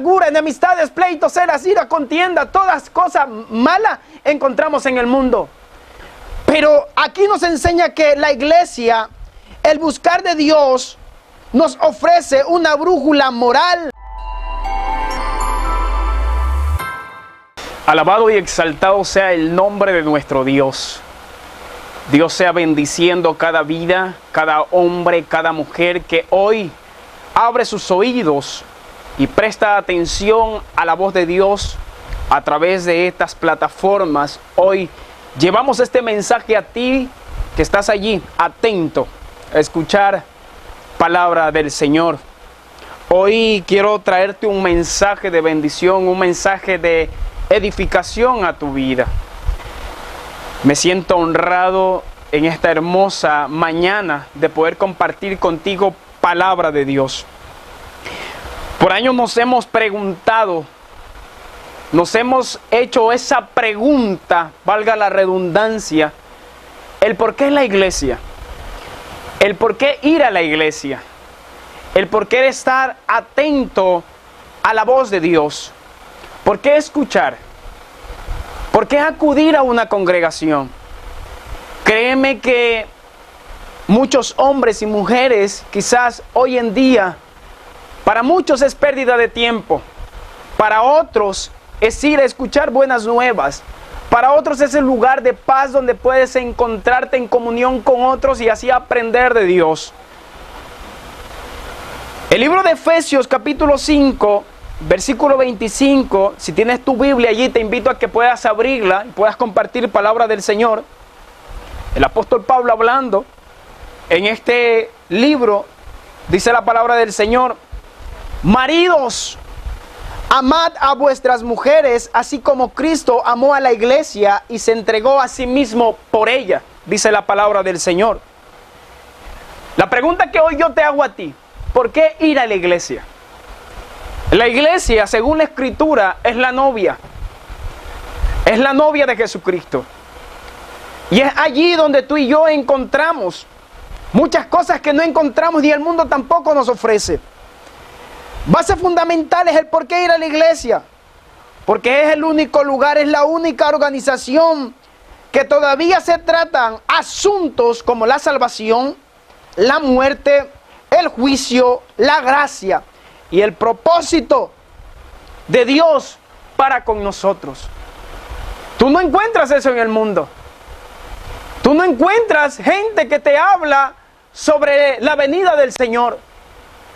amargura, enemistades, pleitos, celas, ira, contienda, todas cosas malas encontramos en el mundo. Pero aquí nos enseña que la iglesia, el buscar de Dios, nos ofrece una brújula moral. Alabado y exaltado sea el nombre de nuestro Dios. Dios sea bendiciendo cada vida, cada hombre, cada mujer que hoy abre sus oídos y presta atención a la voz de Dios a través de estas plataformas. Hoy llevamos este mensaje a ti que estás allí, atento a escuchar palabra del Señor. Hoy quiero traerte un mensaje de bendición, un mensaje de edificación a tu vida. Me siento honrado en esta hermosa mañana de poder compartir contigo palabra de Dios. Por años nos hemos preguntado, nos hemos hecho esa pregunta, valga la redundancia, el por qué la iglesia, el por qué ir a la iglesia, el por qué estar atento a la voz de Dios, por qué escuchar, por qué acudir a una congregación. Créeme que muchos hombres y mujeres, quizás hoy en día, para muchos es pérdida de tiempo, para otros es ir a escuchar buenas nuevas, para otros es el lugar de paz donde puedes encontrarte en comunión con otros y así aprender de Dios. El libro de Efesios capítulo 5, versículo 25, si tienes tu Biblia allí, te invito a que puedas abrirla y puedas compartir palabra del Señor. El apóstol Pablo hablando en este libro, dice la palabra del Señor: maridos, amad a vuestras mujeres, así como Cristo amó a la iglesia y se entregó a sí mismo por ella, dice la palabra del Señor. La pregunta que hoy yo te hago a ti: ¿por qué ir a la iglesia? La iglesia, según la Escritura, es la novia de Jesucristo. Y es allí donde tú y yo encontramos muchas cosas que no encontramos y el mundo tampoco nos ofrece. Base fundamental es el por qué ir a la iglesia. Porque es el único lugar, es la única organización que todavía se tratan asuntos como la salvación, la muerte, el juicio, la gracia y el propósito de Dios para con nosotros. Tú no encuentras eso en el mundo. Tú no encuentras gente que te habla sobre la venida del Señor.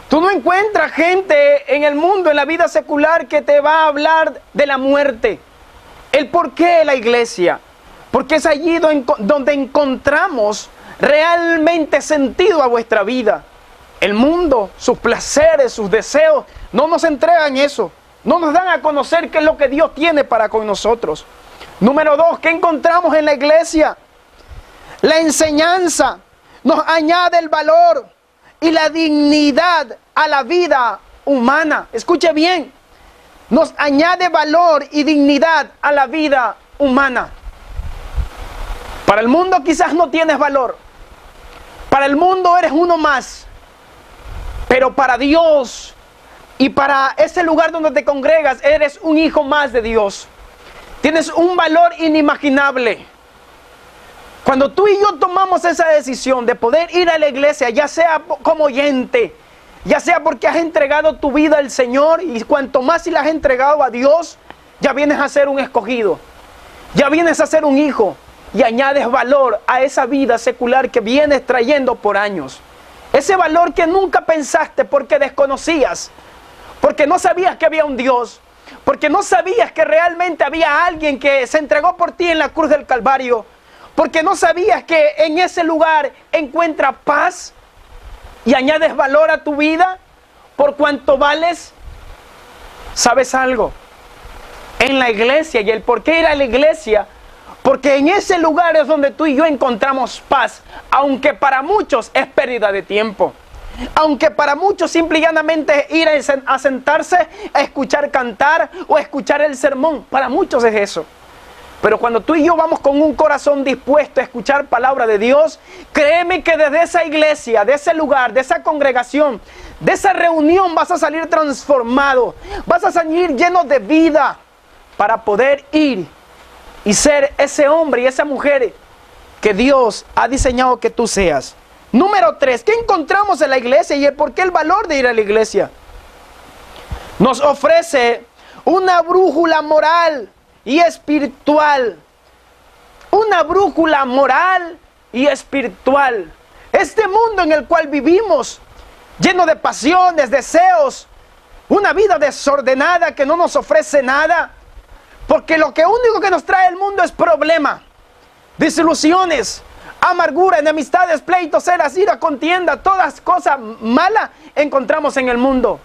Tú no encuentras gente en el mundo, en la vida secular, que te va a hablar de la muerte. El por qué la iglesia. Porque es allí donde encontramos realmente sentido a vuestra vida. El mundo, sus placeres, sus deseos, no nos entregan eso. No nos dan a conocer qué es lo que Dios tiene para con nosotros. Número 2, ¿qué encontramos en la iglesia? La enseñanza nos añade el valor y la dignidad a la vida humana. Escuche bien, nos añade valor y dignidad a la vida humana. Para el mundo quizás no tienes valor. Para el mundo eres uno más. Pero para Dios y para ese lugar donde te congregas, eres un hijo más de Dios. Tienes un valor inimaginable. Cuando tú y yo tomamos esa decisión de poder ir a la iglesia, ya sea como oyente, ya sea porque has entregado tu vida al Señor, y cuanto más si la has entregado a Dios, ya vienes a ser un escogido, ya vienes a ser un hijo, y añades valor a esa vida secular que vienes trayendo por años. Ese valor que nunca pensaste porque desconocías, porque no sabías que había un Dios, porque no sabías que realmente había alguien que se entregó por ti en la cruz del Calvario, porque no sabías que en ese lugar encuentras paz y añades valor a tu vida por cuanto vales. ¿Sabes algo? En la iglesia, y el por qué ir a la iglesia, porque en ese lugar es donde tú y yo encontramos paz, aunque para muchos es pérdida de tiempo. Aunque para muchos simple y llanamente ir a sentarse a escuchar cantar o a escuchar el sermón, para muchos es eso. Pero cuando tú y yo vamos con un corazón dispuesto a escuchar palabra de Dios, créeme que desde esa iglesia, de ese lugar, de esa congregación, de esa reunión vas a salir transformado, vas a salir lleno de vida para poder ir y ser ese hombre y esa mujer que Dios ha diseñado que tú seas. Número 3, ¿qué encontramos en la iglesia y por qué el valor de ir a la iglesia? Nos ofrece una brújula moral y espiritual. Una brújula moral y espiritual. Este mundo en el cual vivimos, lleno de pasiones, deseos, una vida desordenada que no nos ofrece nada, porque lo único que nos trae el mundo es problema, desilusiones, amargura, enemistades, pleitos, celos, ira, contienda, todas cosas malas encontramos en el mundo.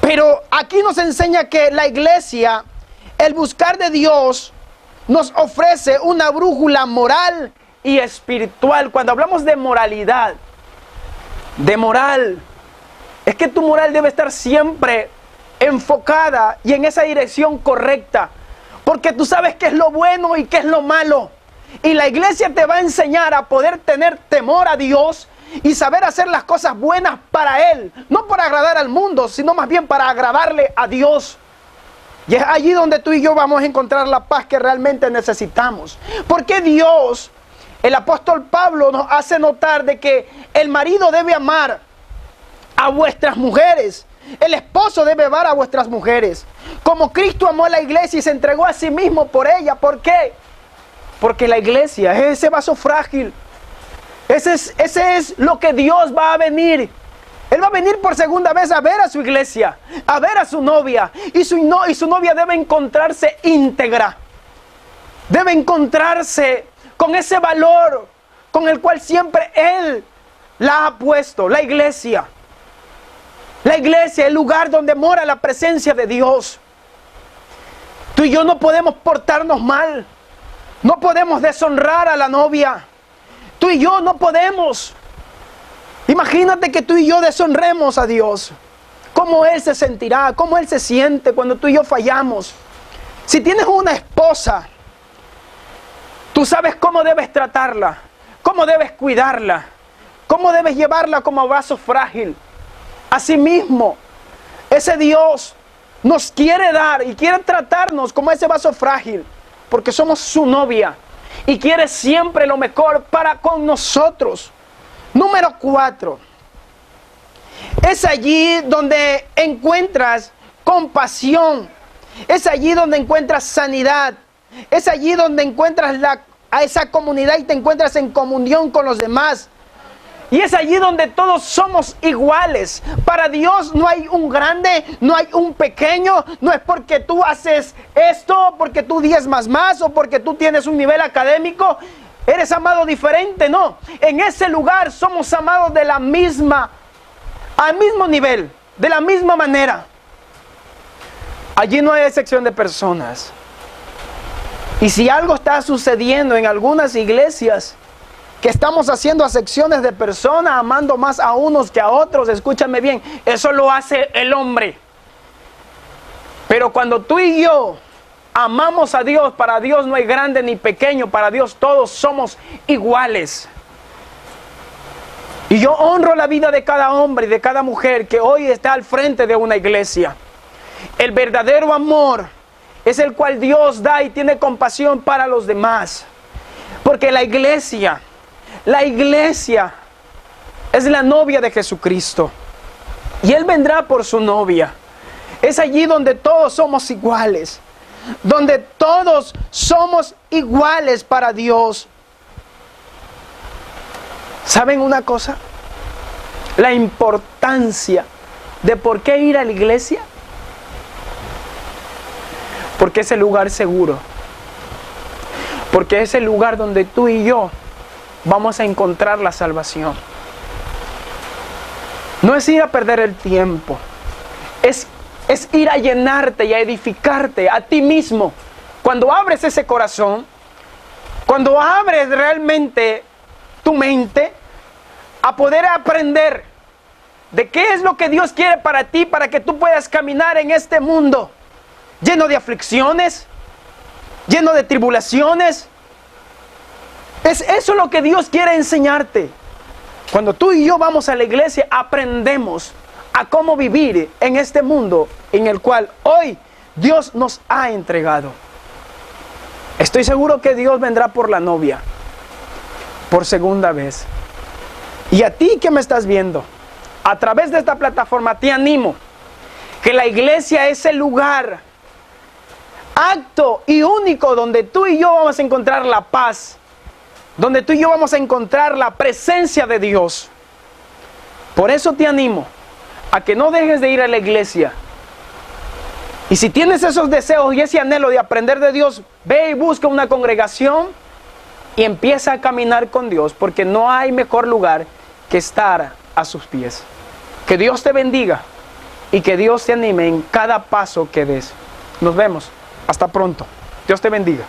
Pero aquí nos enseña que la iglesia, el buscar de Dios, nos ofrece una brújula moral y espiritual. Cuando hablamos de moralidad, de moral, es que tu moral debe estar siempre enfocada y en esa dirección correcta, porque tú sabes qué es lo bueno y qué es lo malo. Y la iglesia te va a enseñar a poder tener temor a Dios y saber hacer las cosas buenas para Él, no para agradar al mundo, sino más bien para agradarle a Dios. Y es allí donde tú y yo vamos a encontrar la paz que realmente necesitamos. Porque Dios, el apóstol Pablo nos hace notar de que el marido debe amar a vuestras mujeres, el esposo debe amar a vuestras mujeres, como Cristo amó a la iglesia y se entregó a sí mismo por ella. ¿Por qué? Porque la iglesia es ese vaso frágil. Ese es lo que Dios va a venir. Él va a venir por segunda vez a ver a su iglesia, a ver a su novia. Y su novia debe encontrarse íntegra. Debe encontrarse con ese valor con el cual siempre Él la ha puesto. La iglesia, el lugar donde mora la presencia de Dios. Tú y yo no podemos portarnos mal. No podemos deshonrar a la novia. Tú y yo no podemos. Imagínate que tú y yo deshonremos a Dios. ¿Cómo Él se sentirá? ¿Cómo Él se siente cuando tú y yo fallamos? Si tienes una esposa, tú sabes cómo debes tratarla, cómo debes cuidarla, cómo debes llevarla como vaso frágil. Asimismo, ese Dios nos quiere dar y quiere tratarnos como ese vaso frágil, porque somos su novia y quiere siempre lo mejor para con nosotros. Número 4. Es allí donde encuentras compasión. Es allí donde encuentras sanidad. Es allí donde encuentras a esa comunidad y te encuentras en comunión con los demás. Y es allí donde todos somos iguales. Para Dios no hay un grande, no hay un pequeño. No es porque tú haces esto, porque tú diezmas más o porque tú tienes un nivel académico. Eres amado diferente, no. En ese lugar somos amados de la misma, al mismo nivel, de la misma manera. Allí no hay excepción de personas. Y si algo está sucediendo en algunas iglesias, que estamos haciendo acepciones de personas, amando más a unos que a otros, escúchame bien, eso lo hace el hombre. Pero cuando tú y yo amamos a Dios, para Dios no hay grande ni pequeño, para Dios todos somos iguales. Y yo honro la vida de cada hombre y de cada mujer que hoy está al frente de una iglesia. El verdadero amor es el cual Dios da y tiene compasión para los demás. Porque la iglesia es la novia de Jesucristo. Y Él vendrá por su novia. Es allí donde todos somos iguales. Donde todos somos iguales para Dios. ¿Saben una cosa? La importancia de por qué ir a la iglesia. Porque es el lugar seguro. Porque es el lugar donde tú y yo vamos a encontrar la salvación. No es ir a perder el tiempo. Es ir a llenarte y a edificarte a ti mismo. Cuando abres ese corazón, cuando abres realmente tu mente a poder aprender de qué es lo que Dios quiere para ti, para que tú puedas caminar en este mundo lleno de aflicciones, lleno de tribulaciones. Es eso lo que Dios quiere enseñarte. Cuando tú y yo vamos a la iglesia, aprendemos a cómo vivir en este mundo en el cual hoy Dios nos ha entregado. Estoy seguro que Dios vendrá por la novia, por segunda vez. Y a ti que me estás viendo, a través de esta plataforma, te animo que la iglesia es el lugar, acto y único donde tú y yo vamos a encontrar la paz, donde tú y yo vamos a encontrar la presencia de Dios. Por eso te animo a que no dejes de ir a la iglesia. Y si tienes esos deseos y ese anhelo de aprender de Dios, ve y busca una congregación y empieza a caminar con Dios, porque no hay mejor lugar que estar a sus pies. Que Dios te bendiga y que Dios te anime en cada paso que des. Nos vemos. Hasta pronto. Dios te bendiga.